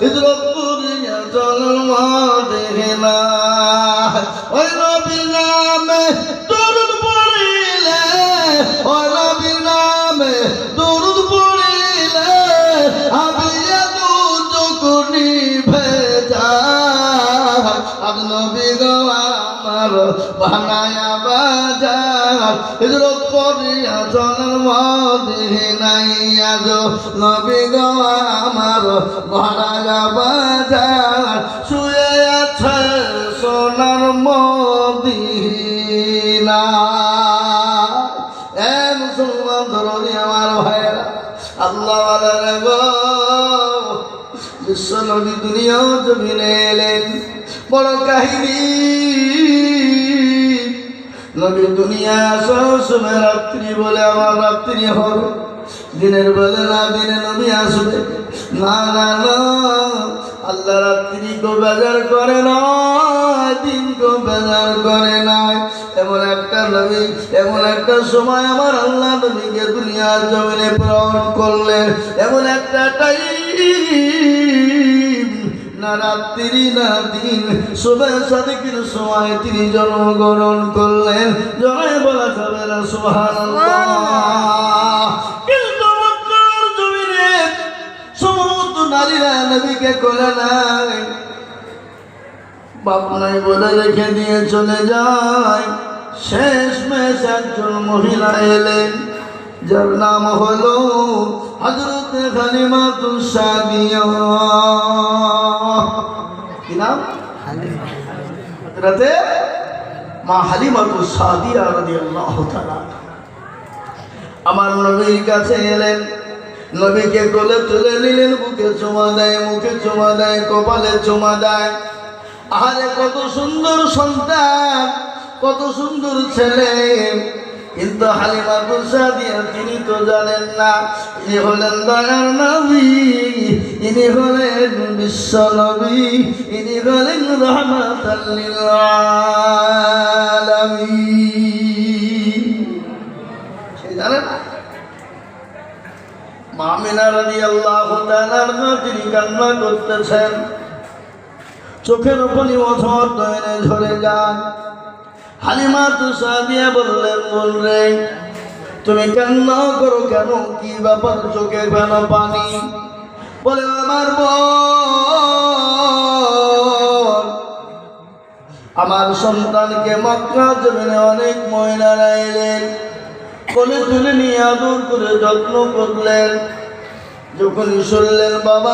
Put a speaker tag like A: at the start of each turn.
A: হিজরত করিয়া জন্ম দেনা ওই নবীর নামে দরুদ পড়িলে ওই নবীর নামে দরুদ পড়িলে আবিয়া দুজকুনি ভেজা আজ নবী গো আমার বানায়া বাজার হিজরত করিয়া জন্ম দেনাই আজ নবী গো আমার বানায়া বাজার শুয়ে আছে সোনার মদিনা এ মুসলমান ধরনি আমার ভাইরা আল্লাহ ওয়ালা গো বিশ্ব নবী দুনিয়া জমিনে এলেন বড় কাহিনী নবী দুনিয়া আসার সময় রাত্রি বলে আমার রাত্রি হবে দিনের বেলা না দিনে নবী আসবে না না না আল্লাহ রাত্রি কো বেজার করে না দিন কো বেজার করে না এমন একটা নবী এমন একটা সময় আমার আল্লাহ নবীকে দুনিয়ার জমিনে প্রেরণ করলেন এমন একটা টাইম না রাত্রি না দিন সুবহ সাদিকের সময় তিনি জন্মগ্রহণ করলেন জয় বলা যাবে না সুবহানাল্লাহ কিন্তু মক্কার জমিনে সমস্ত নারীরা নবীকে কোলে নাই বাপ নাই বলে রেখে দিয়ে চলে যায় শেষমেশ একজন মহিলা এলেন যার নাম হলো হযরত হালিমাতুস সাদিয়া কি নাম হযরত মা হালিমাতুস সাদিয়া রাদিয়াল্লাহু তাআলা আমার নবীর কাছে এলেন নবীকে কোলে তুলে নিলেন বুকে চুমা দেয় মুখে চুমা দেয় কপালে চুমা দেয় আরে কত সুন্দর সন্তান কত সুন্দর ছেলে কিন্তু হালিমাতুস সাদিয়া তিনি তো জানেন না ইনি হলেন দয়ার নবী ইনি হলেন বিশ্ব নবী ইনি হলেন রাহমাতাল লিল আলামিন সে জানেন মা আমিনা রাদিয়াল্লাহু তাআলা তিনি কান্না করতেছেন চোখের পানি অঝর নয়নে ঝরে যায় হালিমাতুস সাদিয়া বললেন বোন রে তুমি কান্না করো কেন কি ব্যাপার চোখে কেন পানি বলে আমার বোন আমার সন্তানকে মক্কা জমিনে অনেক মহিলারা এলেন কোলে তুলে নিয়ে আদর করে যত্ন করলেন যখন শুনলেন বাবা